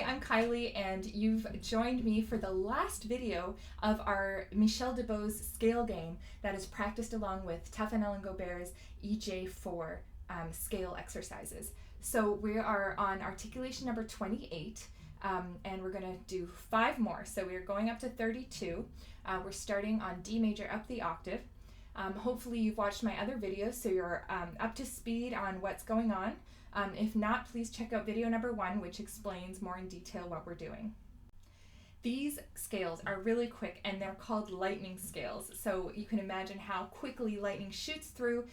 I'm Kylie, and you've joined me for the last video of our Michel Debau's scale game that is practiced along with Taffanel and Gobert's EJ4 scale exercises. So we are on articulation number 28, and we're going to do 5 more. So we're going up to 32. We're starting on D major up the octave. Hopefully you've watched my other videos, so you're up to speed on what's going on. If not, please check out video number 1, which explains more in detail what we're doing. These scales are really quick, and they're called lightning scales. So you can imagine how quickly lightning shoots through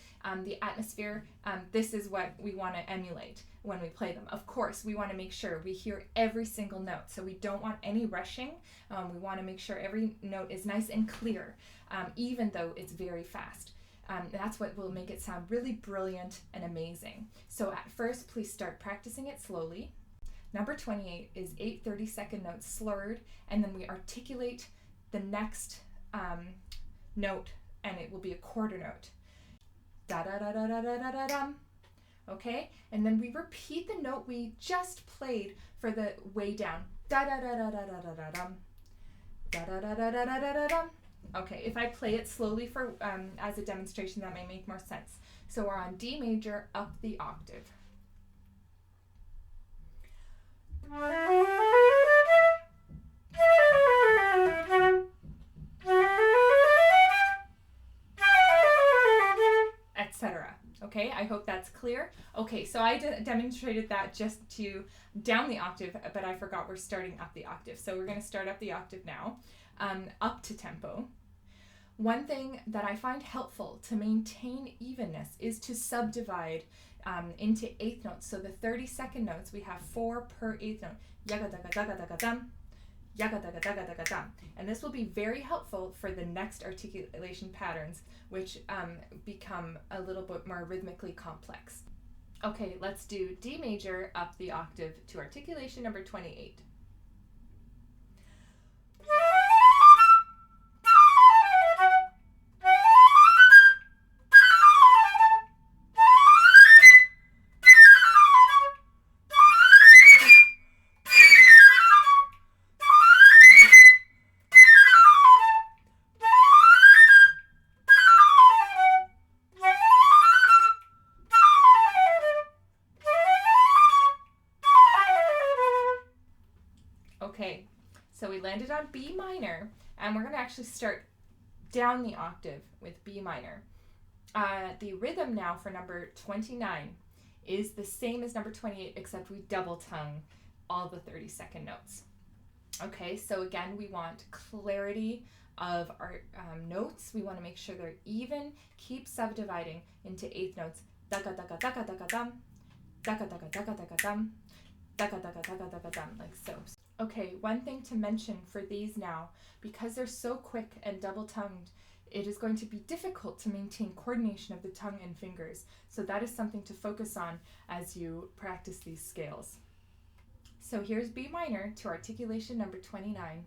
the atmosphere. This is what we want to emulate when we play them. Of course, we want to make sure we hear every single note. So we don't want any rushing. We want to make sure every note is nice and clear, even though it's very fast. That's what will make it sound really brilliant and amazing. So at first, please start practicing it slowly. Number 28 is 8 30-second notes slurred, and then we articulate the next note, and it will be a quarter note. Da da da da da da da da dum. Okay, and then we repeat the note we just played for the way down. Da da da da da da da da dum. Da da da da da da da da dum. Okay, if I play it slowly for as a demonstration, that may make more sense. So we're on D major up the octave. Etc. Okay, I hope that's clear. Okay, so I demonstrated that just to down the octave, but I forgot we're starting up the octave. So we're going to start up the octave now, up to tempo. One thing that I find helpful to maintain evenness is to subdivide into eighth notes. So the 30-second notes, we have 4 per eighth note. Yaga daga daga daga dum, yaga daga daga daga dum. And this will be very helpful for the next articulation patterns, which become a little bit more rhythmically complex. Okay, let's do D major up the octave to articulation number 28. Okay, so we landed on B minor, and we're going to actually start down the octave with B minor. The rhythm now for number 29 is the same as number 28, except we double tongue all the 30-second notes. Okay, so again, we want clarity of our notes. We want to make sure they're even. Keep subdividing into eighth notes. Daga daga daga daga dum, daga daga daga daga dum, daga daga daga daga dum, like so. Okay, one thing to mention for these now, because they're so quick and double-tongued, it is going to be difficult to maintain coordination of the tongue and fingers. So that is something to focus on as you practice these scales. So here's B minor to articulation number 29.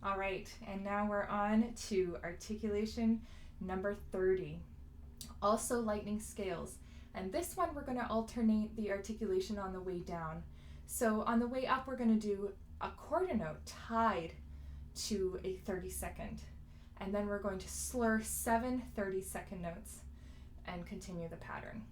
Alright, and now we're on to articulation number 30. Also lightning scales. And this one we're going to alternate the articulation on the way down. So on the way up we're going to do a quarter note tied to a 30-second. And then we're going to slur 7 30-second notes and continue the pattern.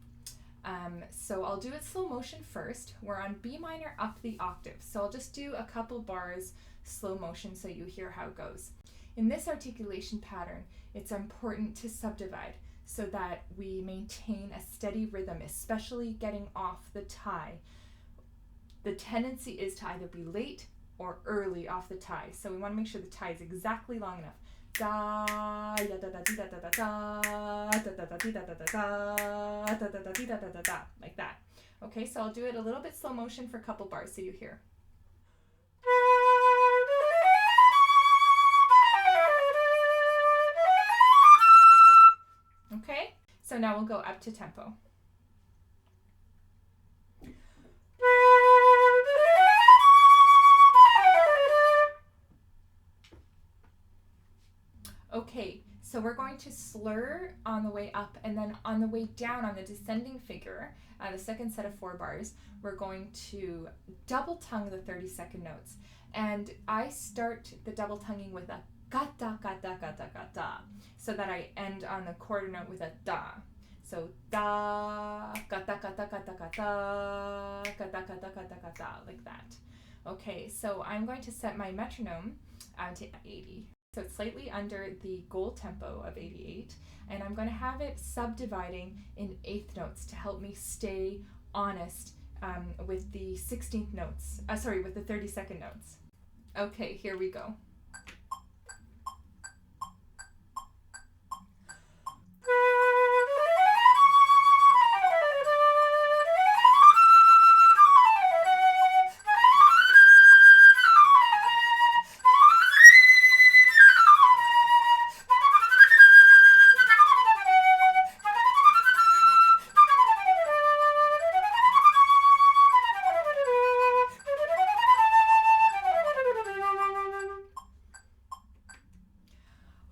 So I'll do it slow motion first. We're on B minor up the octave. So I'll just do a couple bars slow motion so you hear how it goes. In this articulation pattern, it's important to subdivide so that we maintain a steady rhythm, especially getting off the tie. The tendency is to either be late or early off the tie. So we want to make sure the tie is exactly long enough. Da ya da da da da da da da da da da da da da da da da da da da, like that. Okay, so I'll do it a little bit slow motion for a couple bars so you hear. So now we'll go up to tempo. Okay, so we're going to slur on the way up, and then on the way down on the descending figure, the second set of 4 bars, we're going to double tongue the 30-second notes. And I start the double tonguing with a gata gata gata gata, so that I end on the quarter note with a da. So da gata gata gata gata gata gata gata gata, like that. Okay, so I'm going to set my metronome to 80. So it's slightly under the goal tempo of 88, and I'm going to have it subdividing in 8th notes to help me stay honest with the 16th notes, with the 30-second notes. Okay, here we go.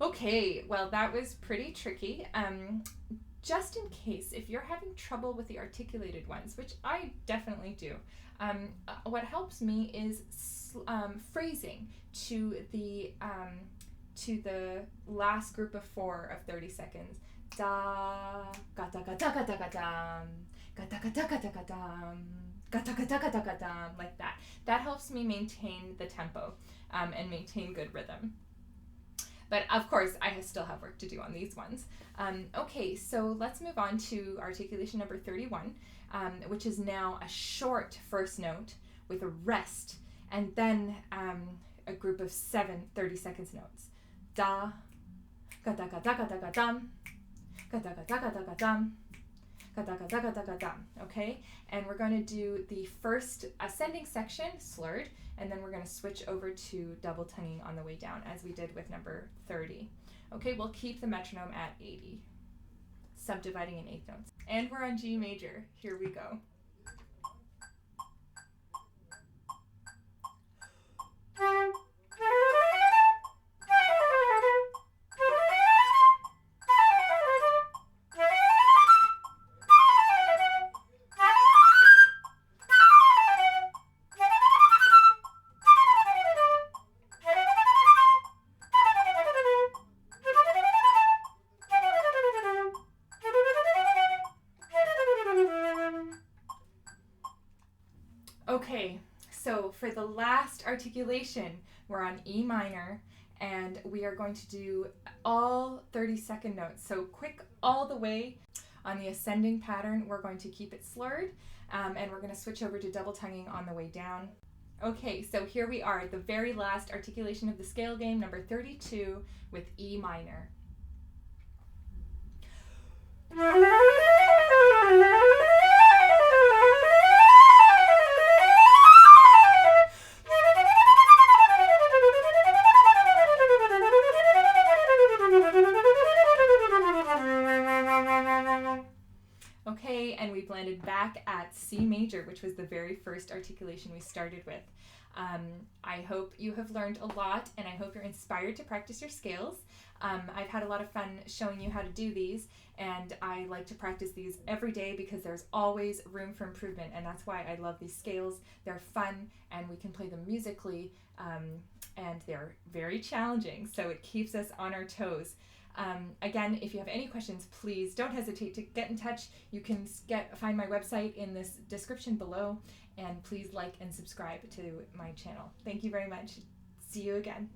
Okay, well, that was pretty tricky. Just in case, if you're having trouble with the articulated ones, which I definitely do, what helps me is phrasing to the last group of 4 of 30 seconds. Da gata gata gata gata gata gata gata gata gata gata gata gata, like that. That helps me maintain the tempo and maintain good rhythm. But of course, I still have work to do on these ones. Okay, so let's move on to articulation number 31, which is now a short first note with a rest, and then a group of 7 30-second notes. Da, gata gata gata gadam, gata gata gata gadam, gata gata gata gadam. Okay, and we're going to do the first ascending section slurred, and then we're going to switch over to double tonguing on the way down, as we did with number 30. Okay, we'll keep the metronome at 80, subdividing in 8th notes. And we're on G major. Here we go. Okay, so for the last articulation, we're on E minor, and we are going to do all 30-second notes. So quick all the way. On the ascending pattern, we're going to keep it slurred, and we're going to switch over to double tonguing on the way down. Okay, so here we are, the very last articulation of the scale game, number 32, with E minor. Okay, and we landed back at C major, which was the very first articulation we started with. I hope you have learned a lot, and I hope you're inspired to practice your scales. I've had a lot of fun showing you how to do these, and I like to practice these every day because there's always room for improvement, and that's why I love these scales. They're fun, and we can play them musically, and they're very challenging, so it keeps us on our toes. Again, if you have any questions, please don't hesitate to get in touch. You can find my website in this description below, and please like and subscribe to my channel. Thank you very much. See you again.